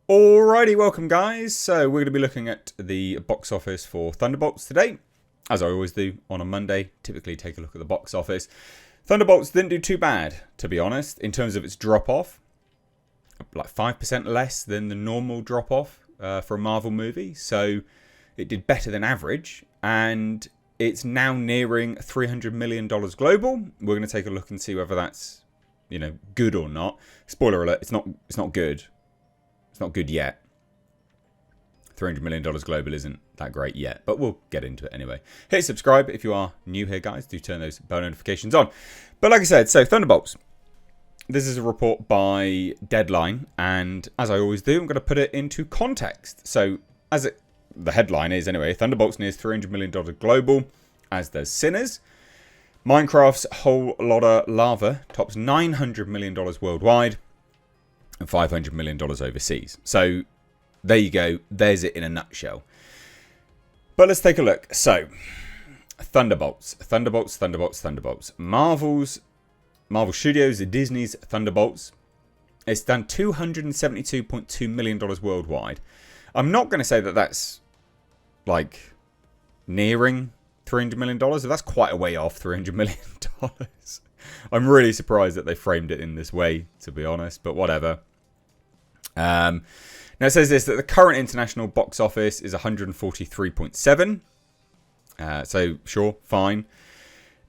Alrighty, welcome guys. So we're going to be looking at the box office for Thunderbolts today. As I always do on a Monday, typically take a look at the box office. Thunderbolts didn't do too bad, to be honest, in terms of its drop-off. Like 5% less than the normal drop-off for a Marvel movie. So it did better than average. And it's now nearing $300 million global. We're going to take a look and see whether that's, good or not. Spoiler alert, it's not good. It's not good yet. $300 million global isn't that great yet, but we'll get into it anyway. Hit subscribe if you are new here, guys. Do turn those bell notifications on. But like I said, so Thunderbolts. This is a report by Deadline, and as I always do, I'm going to put it into context. So, the headline is anyway, Thunderbolts nears $300 million global, as does Sinners. Minecraft's Whole Lotta Lava tops $900 million worldwide and $500 million overseas. So there you go. There's it in a nutshell. But let's take a look. So Thunderbolts. Marvel Studios, Disney's Thunderbolts. It's done $272.2 million worldwide. I'm not going to say that that's like nearing $300 million. That's quite a way off $300 million. I'm really surprised that they framed it in this way, to be honest, but whatever. Now it says this, that the current international box office is 143.7. So sure, fine.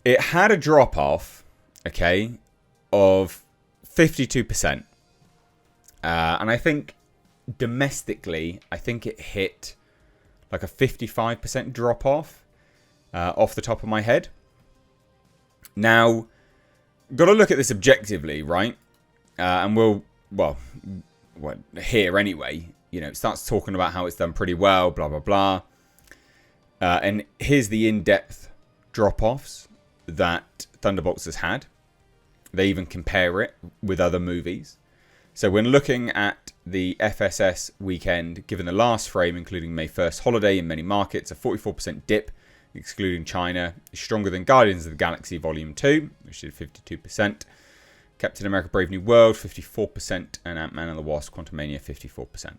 It had a drop off, okay, of 52%. And I think domestically, it hit like a 55% drop off the top of my head. Now, got to look at this objectively, right? And here anyway, it starts talking about how it's done pretty well, blah, blah, blah. And here's the in-depth drop-offs that Thunderbolts has had. They even compare it with other movies. So when looking at the FSS weekend, given the last frame, including May 1st holiday in many markets, a 44% dip, excluding China, is stronger than Guardians of the Galaxy Volume 2, which did 52%. Captain America Brave New World, 54%. And Ant-Man and the Wasp, Quantumania, 54%.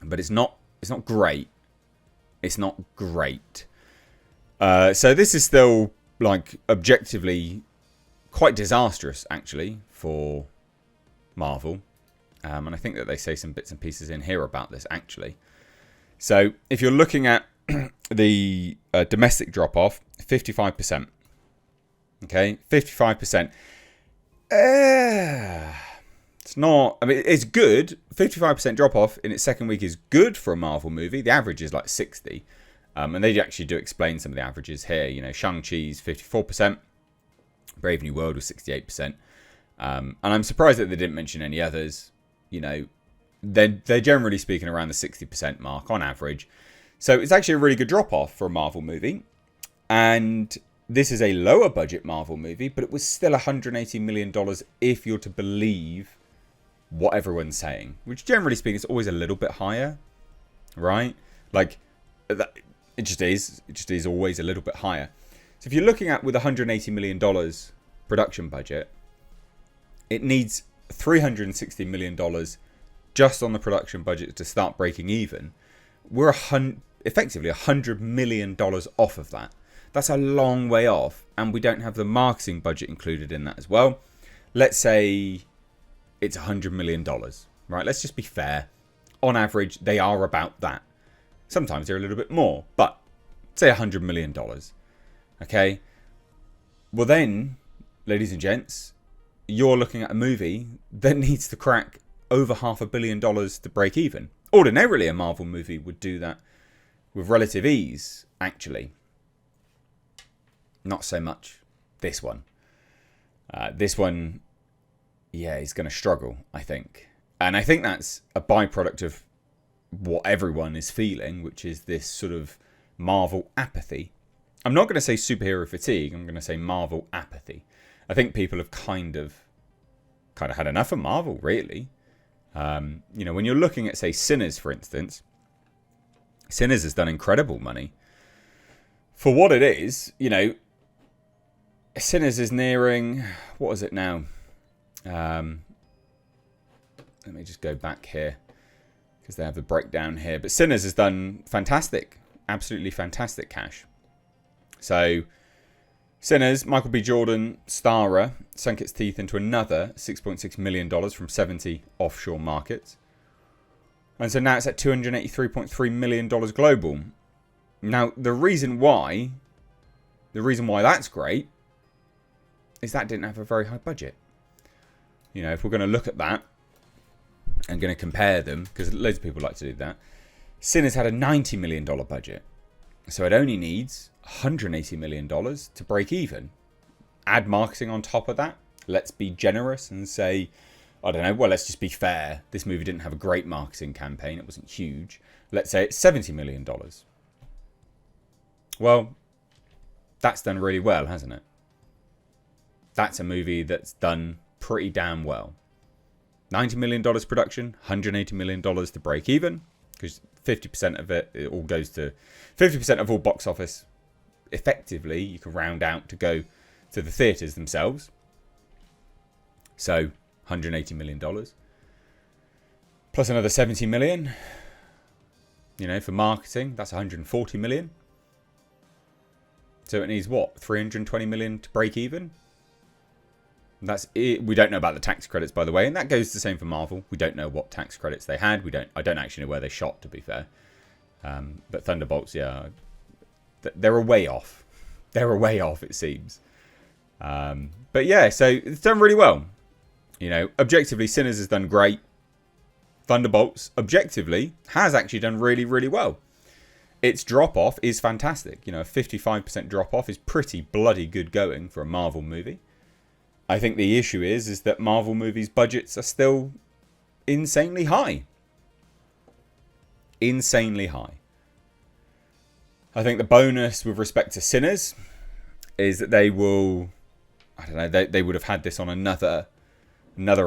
But it's not great. It's not great. So this is still, like, objectively quite disastrous, actually, for Marvel. And I think that they say some bits and pieces in here about this, actually. So if you're looking at the domestic drop-off, 55%. Okay, 55%. It's not... it's good. 55% drop-off in its second week is good for a Marvel movie. The average is like 60. And they actually do explain some of the averages here. Shang-Chi's 54%. Brave New World was 68%. And I'm surprised that they didn't mention any others. They're generally speaking around the 60% mark on average. So it's actually a really good drop-off for a Marvel movie. And this is a lower budget Marvel movie, but it was still $180 million if you're to believe what everyone's saying. Which generally speaking is always a little bit higher, right? Like, it just is. It just is always a little bit higher. So if you're looking at with $180 million production budget, it needs $360 million just on the production budget to start breaking even. We're effectively $100 million off of that. That's a long way off, and we don't have the marketing budget included in that as well. Let's say it's $100 million, right? Let's just be fair. On average, they are about that. Sometimes they're a little bit more, but say $100 million. Okay? Well then, ladies and gents, you're looking at a movie that needs to crack over $500 million to break even. Ordinarily, a Marvel movie would do that with relative ease, actually. Not so much this one. This one, is going to struggle, I think. And I think that's a byproduct of what everyone is feeling, which is this sort of Marvel apathy. I'm not going to say superhero fatigue. I'm going to say Marvel apathy. I think people have kind of had enough of Marvel, really. When you're looking at, say, Sinners, for instance, Sinners has done incredible money. For what it is, Sinners is nearing, what is it now? Let me just go back here. because they have the breakdown here. But Sinners has done fantastic, absolutely fantastic cash. So Sinners, Michael B. Jordan, starer, sunk its teeth into another $6.6 million from 70 offshore markets. And so now it's at $283.3 million global. Now, the reason why that's great is that didn't have a very high budget. You know, if we're going to look at that and going to compare them, because loads of people like to do that, Sinners had a $90 million budget. So it only needs $180 million to break even. Add marketing on top of that. Let's be generous and say, I don't know, well, let's just be fair. This movie didn't have a great marketing campaign. It wasn't huge. Let's say it's $70 million. Well, that's done really well, hasn't it? That's a movie that's done pretty damn well. $90 million production, $180 million to break even, because 50% of it all goes to 50% of all box office. Effectively, you can round out to go to the theatres themselves. So $180 million plus another 70 million, you know, for marketing. That's 140 million. So it needs what, 320 million to break even. That's it. We don't know about the tax credits, by the way, and that goes the same for Marvel. We don't know what tax credits they had. I don't actually know where they shot, to be fair. But Thunderbolts, yeah, they're a way off. They're a way off, it seems. But yeah, so it's done really well. You know, objectively, Sinners has done great. Thunderbolts, objectively, has actually done really, really well. Its drop-off is fantastic. You know, a 55% drop-off is pretty bloody good going for a Marvel movie. I think the issue is that Marvel movies' budgets are still insanely high. Insanely high. I think the bonus with respect to Sinners is that they will, I don't know, they would have had this on another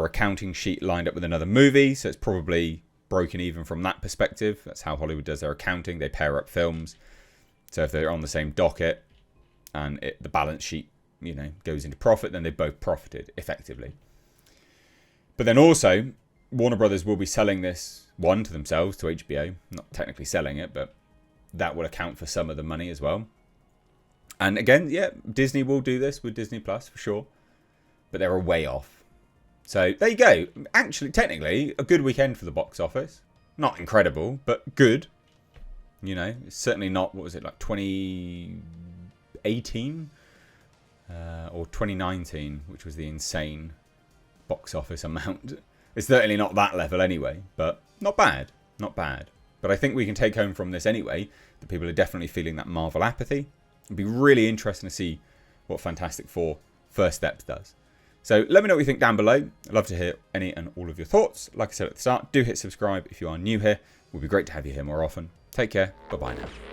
accounting sheet lined up with another movie, so it's probably broken even from that perspective. That's how Hollywood does their accounting. They pair up films. So if they're on the same docket and the balance sheet, you know, goes into profit, then they both profited effectively. But then also, Warner Brothers will be selling this one to themselves, to HBO. Not technically selling it, but that will account for some of the money as well. And again, yeah, Disney will do this with Disney Plus for sure, but they're a way off. So there you go. Actually, technically, a good weekend for the box office. Not incredible, but good. You know, it's certainly not, what was it, like 2018? Or 2019, which was the insane box office amount. It's certainly not that level anyway, but not bad. Not bad. But I think we can take home from this anyway that people are definitely feeling that Marvel apathy. It'd be really interesting to see what Fantastic Four First Steps does. So let me know what you think down below. I'd love to hear any and all of your thoughts. Like I said at the start, do hit subscribe if you are new here. It would be great to have you here more often. Take care. Bye-bye now.